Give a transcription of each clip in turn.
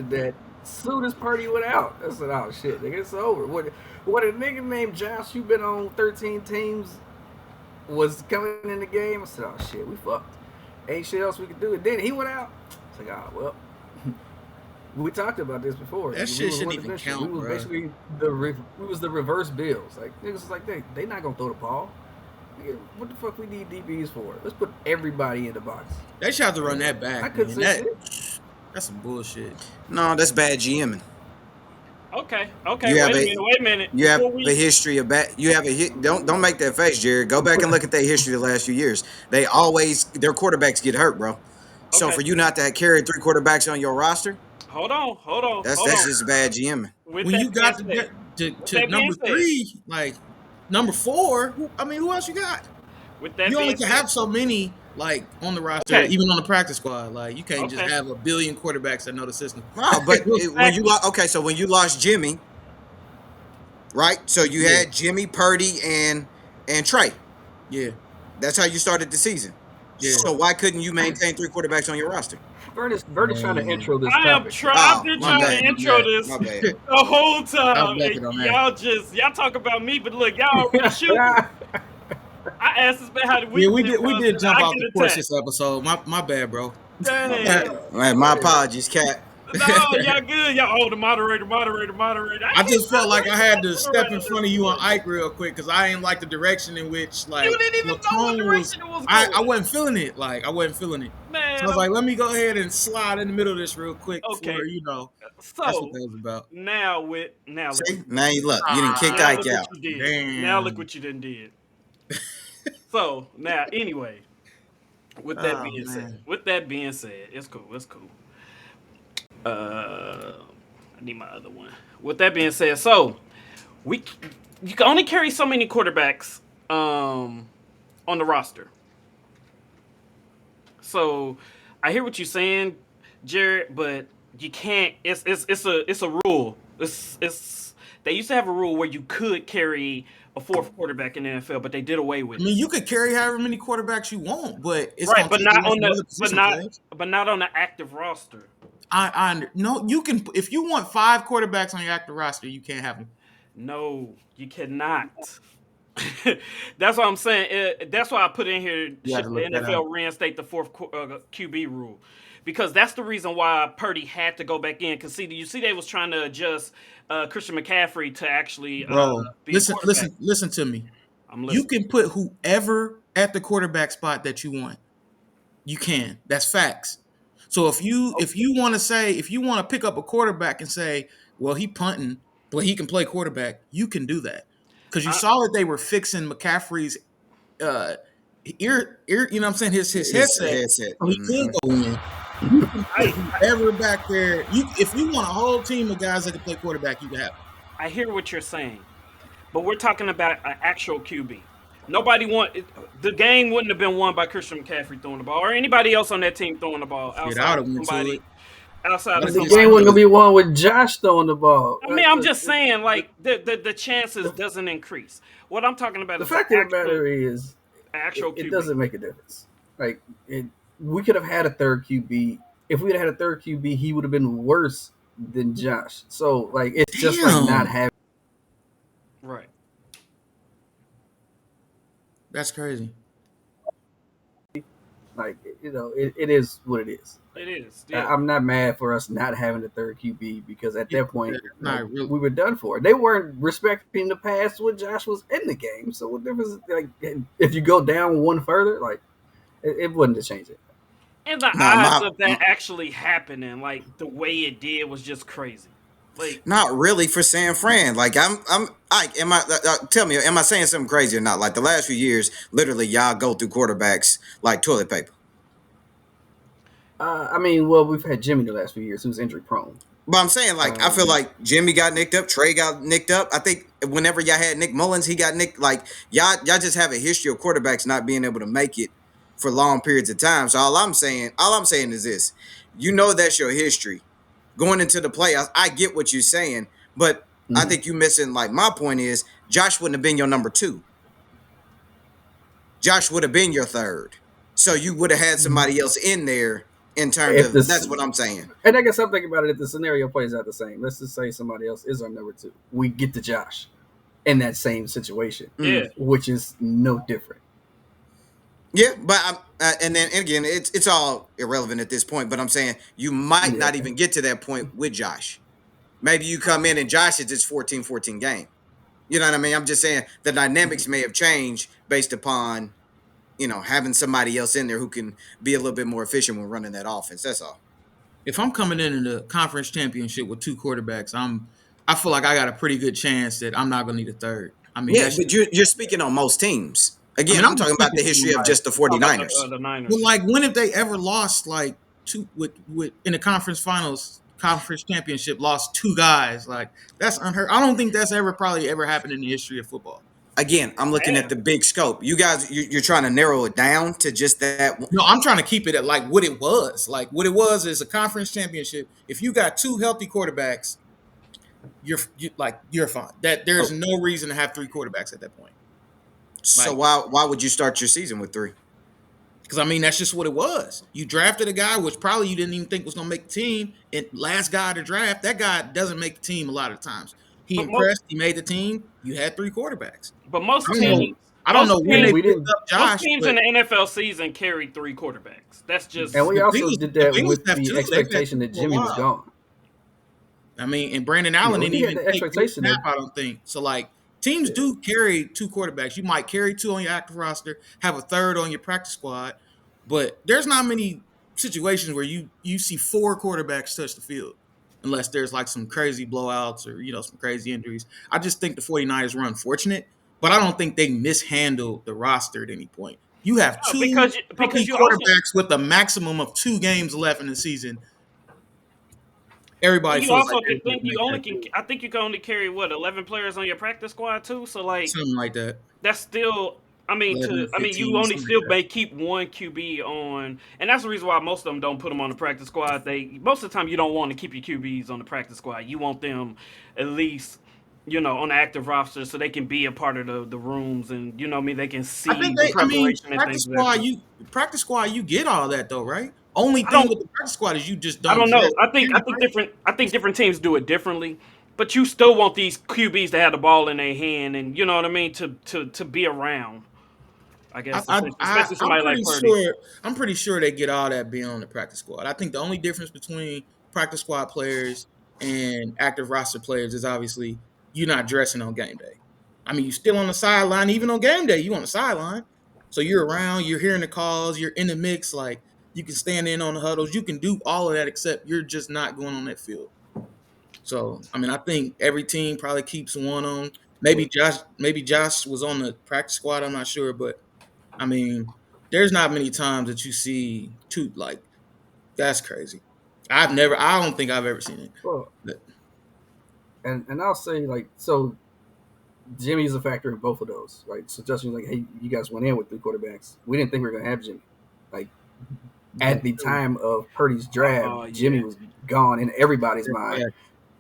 predicted that. Soon as Purdy went out, I said, "Oh shit, nigga, it's over." What a nigga named Josh, you been on 13 teams, was coming in the game. I said, "Oh shit, we fucked. Ain't shit else we could do." And then he went out. It's like, "Oh well." We talked about this before. That We shit was shouldn't one even dimension. We count, was bro. basically we was the reverse Bills. Like niggas was like they not gonna throw the ball. Nigga, what the fuck we need DBs for? Let's put everybody in the box. They should have to run And that I back, couldn't man. say shit. That's some bullshit. No, that's bad GMing. Okay, okay. You have Wait a a minute. Wait a minute. you have Before a we history of bad. You have don't make that face, Jared. Go back and look at their history the last few years. They always their quarterbacks get hurt, bro. So okay, for you not to carry 3 quarterbacks on your roster, hold on. that's just bad GMing. With When that you being got to said, get with to that being number said, 3, like number 4, I mean, who else you got? with that You only being can said, have so many like on the roster, okay, even on the practice squad. Like you can't just okay. have a billion quarterbacks that know the system. No, but when you Exactly. okay, so when you lost Jimmy, right? So you Yeah, had Jimmy, Purdy, and Trey. yeah, That's how you started the season. yeah. So why couldn't you maintain 3 quarterbacks on your roster? Vernon's trying to Man, intro this topic. I've Oh, been my I'm trying to bad, backing on intro that. my this bad. the whole I'm time, and backing on that. y'all talk about me, but look, y'all already shooting. I asked this man how the Yeah, week been, we bro. did jump I off the get course attacked. this episode. My bad, bro. My Dang. bad. Man, my apologies, Cat. No, y'all good. Y'all, the moderator. I I can't just felt like I had to moderate step in front of you on Ike real quick because I ain't like the direction in which You like didn't even your know what tone was. direction it was I going. wasn't feeling it. Like I wasn't feeling it. So Man, I was like, let me go ahead and slide in the middle of this real quick okay. for that's what So that was about. now look what See, now you look. You didn't kick now Ike look what out. you did. Now look Damn. what you done did. So now anyway, Oh man. with that being said, it's cool. It's cool. I need my other one. With that being said, so we you can only carry so many quarterbacks on the roster. So I hear what you're saying, Jared, but you can't. It's a rule. It's they used to have a rule where you could carry a fourth quarterback in the NFL, but they did away with I it. mean, you could carry however many quarterbacks you want, but it's Right, gonna take away from other position players. but not on the active roster. No, you can if you want 5 quarterbacks on your active roster, you can't have them. No, you cannot. That's what I'm saying. That's why I put in here. You have Should to the look that up. NFL reinstate the fourth QB rule? Because that's the reason why Purdy had to go back in. Because you see, they was trying to adjust Christian McCaffrey to actually Bro, be a quarterback. listen to me. I'm You listening. can put whoever at the quarterback spot that you want. You can. That's facts. So if you want to pick up a quarterback and say, well, he punting, but he can play quarterback, you can do that. Because you I, saw that they were fixing McCaffrey's uh you know what I'm saying, his His headset, headset. so he could go in. You can put I whoever back there. If you want a whole team of guys that can play quarterback, you can have them. I hear what you're saying, but we're talking about an actual QB. Nobody want the game wouldn't have been won by Christian McCaffrey throwing the ball or anybody else on that team throwing the ball Shit, I would have went to it. outside of I'd have The get game somebody. wasn't gonna smoked. be won with Josh throwing the ball. I mean, I'm just saying, like the chances doesn't increase. What I'm talking about The is the fact of the matter is, actual it QB. doesn't make a difference. Like we could have had a third QB. If we had had a third QB, he would have been worse than Josh. So like, it's just like not Damn, having. Right. that's crazy. Like it is what it is. It is. I- Yeah. I'm not mad for us not having a third QB because at Yeah, that point, like not really. we were done for. They weren't respecting the past when Josh was in the game. So what difference? Like if you go down one further, like it wouldn't have changed it. And the Nah, odds of that actually happening, like the way it did, was just crazy. Like, not really for San Fran. Like am I? Tell me, am I saying something crazy or not? Like the last few years, literally, y'all go through quarterbacks like toilet paper. I mean, well, we've had Jimmy the last few years, who's injury prone. But I'm saying, like, I feel Um, like Jimmy got nicked up, Trey got nicked up. I think whenever y'all had Nick Mullins, he got nicked. Like, y'all just have a history of quarterbacks not being able to make it for long periods of time. So all I'm saying is this: you know that's your history going into the playoffs. I get what you're saying, but I mhm. think you missing. Like, my point is, Josh wouldn't have been your number two. Josh would have been your third. So you would have had somebody else in there in terms If of this, that's what I'm saying. and I guess I'm thinking about it. If the scenario plays out the same, let's just say somebody else is our number two, we get to Josh in that same situation, Yeah. Mm. which is no different. Yeah, but and then again, it's all irrelevant at this point. But I'm saying you might Yeah, not even get to that point with Josh. Maybe you come in and Josh is just 14-14 game. You know what I mean? I'm just saying the dynamics may have changed based upon having somebody else in there who can be a little bit more efficient when running that offense. That's all. If I'm coming in the conference championship with two quarterbacks, I feel like I got a pretty good chance that I'm not going to need a third. I mean, Yeah, that's but you're speaking on most teams. I Again, mean, I'm I'm just talking about speaking the from history of like, just the Talking about 49ers. the well, Niners. like when have they ever lost like two with in the conference finals, conference championship, lost two guys? Like that's unheard. I don't think that's ever probably ever happened in the history of football. Again, I'm looking at Yeah. the big scope. You guys, you're trying to narrow it down to just that. No, I'm trying to keep it at like what it was. Like what it was is a conference championship. If you got two healthy quarterbacks, you're fine. That there's Oh, no reason to have three quarterbacks at that point. so Like why would you start your season with three? because I mean that's just what it was. You drafted a guy which probably you didn't even think was gonna make the team, and last guy to draft, that guy doesn't make the team a lot of times. He But most impressed. He made the team. You had three quarterbacks. but I don't know. I don't most know when and they teams we picked didn't, up most Josh, teams in but the NFL season carry three quarterbacks. That's and just we also did The that Bengals with have the two. They've had expectation two that for a Jimmy was while. gone. I mean, and Brandon Yeah, Allen didn't we had even the take one expectation snap, that I don't think. So, like, teams yeah, do carry two quarterbacks. You might carry two on your active roster, have a third on your practice squad, but there's not many situations where you see four quarterbacks touch the field unless there's like some crazy blowouts or, some crazy injuries. I just think the 49ers were unfortunate, but I don't think they mishandled the roster at any point. You have no, two because healthy you also quarterbacks with a maximum of two games left in the season. Everybody you feels like also they're can going think to you make only that can. field. I think you can only carry what 11 players on your practice squad too. So like Something like that. that's still. 11, I mean, you 15, only something like still that. may keep one QB on, and that's the reason why most of them don't put them on the practice squad. Most of the time you don't want to keep your QBs on the practice squad. You want them at least, on the active roster so they can be a part of the rooms and what I mean they can I see think the I mean, preparation and things of that sort. practice squad, you get all that though, right? Only I thing don't with the practice squad is you just I don't don't dress. know. I think different teams do it differently, but you still want these QBs to have the ball in their hand and you know what I mean to be around. I guess especially I'm somebody like pretty Purdy. sure they get all that being on the practice squad. I think the only difference between practice squad players and active roster players is obviously you're not dressing on game day. I mean, you're still on the sideline, even on game day, you on the sideline. So you're around, you're hearing the calls, you're in the mix, like you can stand in on the huddles, you can do all of that except you're just not going on that field. So I mean, I think every team probably keeps one on. but Maybe Josh was on the practice squad, I'm not sure, but I mean, there's not many times that you see two like that's crazy. I don't think I've ever seen it. well, But and I'll say like so. Jimmy is a factor in both of those, right? So Justin's like, hey, you guys went in with three quarterbacks. We didn't think we were gonna have Jimmy. Like at that's the true. time of Purdy's draft, Oh yeah, Jimmy was gone in everybody's mind,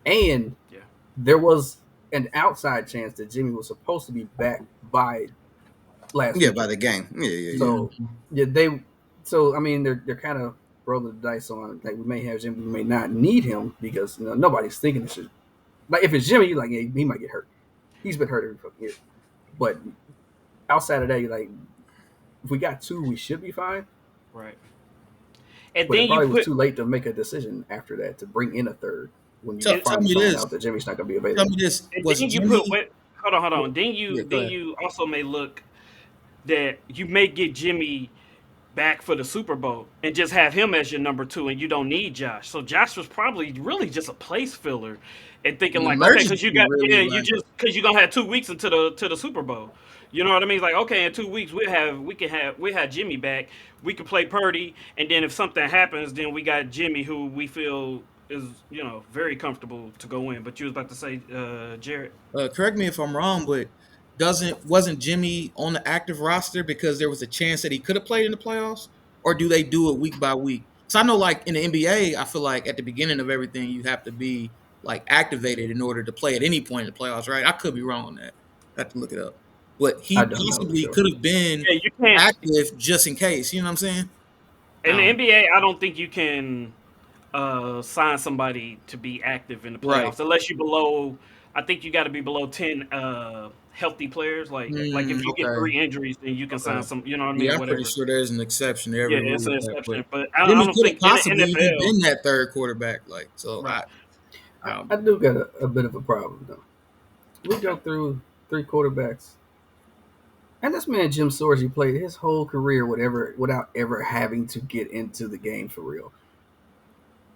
Yeah. and yeah. there was an outside chance that Jimmy was supposed to be back by last Yeah, by weekend. the game. Yeah, yeah, yeah. So yeah, they. So I mean, they're kind of rolling the dice on like we may have Jimmy, we may not need him because nobody's thinking this should. Like if it's Jimmy, you're like, yeah, he might get hurt. He's been hurt every fucking year. But outside of that, you're like, if we got two, we should be fine. Right. And But it then you probably was put too late to make a decision after that to bring in a third when you Tell, and, tell finally me find this. out that Jimmy's not going to be Tell me available. this. and Was then you Jimmy? put wait, hold on. Yeah, go Then ahead. you also may look that you may get Jimmy back for the Super Bowl and just have him as your number two, and you don't need Josh. So Josh was probably really just a place filler, and thinking An like, okay, because emergency, really. Like because you're gonna have 2 weeks into the Super Bowl. You know what I mean? Like, okay, in 2 weeks we have Jimmy back. We can play Purdy, and then if something happens, then we got Jimmy, who we feel is very comfortable to go in. But you was about to say, Jared. correct me if I'm wrong, but doesn't wasn't Jimmy on the active roster because there was a chance that he could have played in the playoffs, or do they do it week by week? So I know, like in the NBA, I feel like at the beginning of everything, you have to be like activated in order to play at any point in the playoffs, right? I could be wrong on that. I have to look it up, but I he don't know for possibly sure. could have been Yeah, you can't. active just in case. You know what I'm saying? In the NBA, I don't think you can sign somebody to be active in the playoffs Right. unless you below. I think you got to be below 10 healthy players. Like if you get Okay. 3 injuries, then you can sign Okay. some. You know what I Yeah, mean? I'm pretty Whatever. sure there's an exception to Yeah, every it's rule an with that. exception, But but then I he don't could have think in the possibly he NFL. been that third quarterback. Like, so Right. I don't I know. do got a bit of a problem though. We go Okay. through 3 quarterbacks, and this man Jim Sorgi played his whole career without ever having to get into the game for real,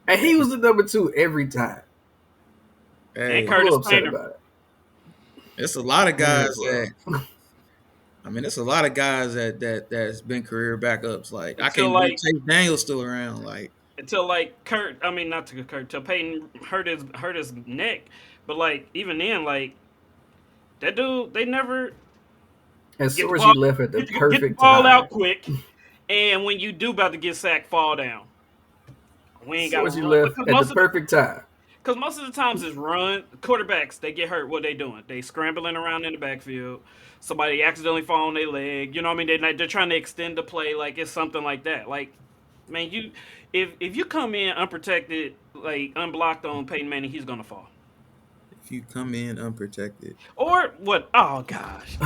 and he was the number 2 every time. And Hey, I'm a Curtis little upset Painter about it. it's a lot of Me guys as well. that I mean, it's a lot of guys that's been career backups. Like, I until can't believe like Chase Daniel's still around. Like, until like Kurt. I mean, not to Kurt. Till Peyton hurt his neck, but like even then, like that dude, they never And get the ball Sorgi left at the get the perfect ball time. out quick, and when you do about to get sacked, fall down. We ain't got to Sorgi run left because at the perfect time. most of the times it's run quarterbacks. They get hurt. What they doing? They scrambling around in the backfield. Somebody accidentally fall on their leg. You know what I mean? They're trying to extend the play. Like it's something like that. Like man, you if you come in unprotected, like unblocked on Peyton Manning, he's gonna fall. if you come in unprotected, Or what? Oh gosh,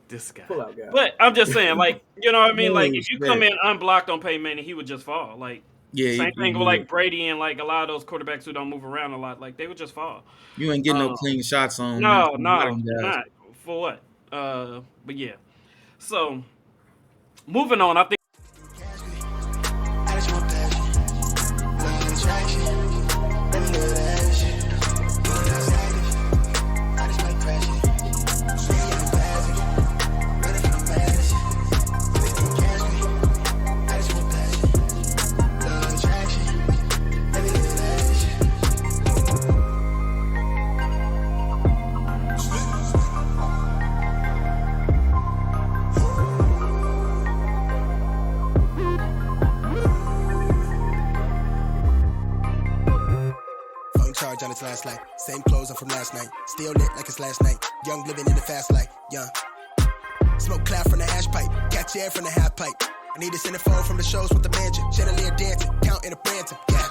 this guy. Pull out guy. But I'm just saying, like, you know what I mean? no Like, if you come respect. in unblocked on Peyton Manning, he would just fall. Like, Yeah, same thing with you like Brady and like a lot of those quarterbacks who don't move around a lot. Like, they would just fall. ain't getting no Um, clean shots on no, a lot of no, them you're guys. not. For what? But yeah. So moving on, I think. Phone charge on its last light. Same clothes on from last night. Still lit like it's last night. Young living in the fast life. Young. Smoke cloud from the ash pipe. Catch air from the half pipe. I need a centerfold from the shows with the mansion. Chandelier dancing. Count in a Branton. Yeah.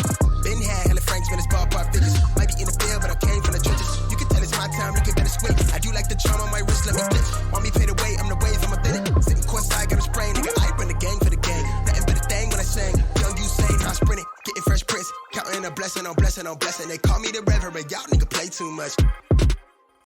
Been had hella Franks when it's ballpark figures. Might be in the field, but I came from the trenches. You can tell it's my time, look at better swing. I do like the charm on my wrist, let me glitch. Want me pay the way, I'm the wave, I'm authentic. Sitting courtside, got a sprain. Nigga, I bring the gang for the gang. Nothing but a thing when I sang. Young Usain, I sprinting. Getting fresh prints. Counting a blessing on blessing on blessing. They call me the reverend, y'all nigga play too much.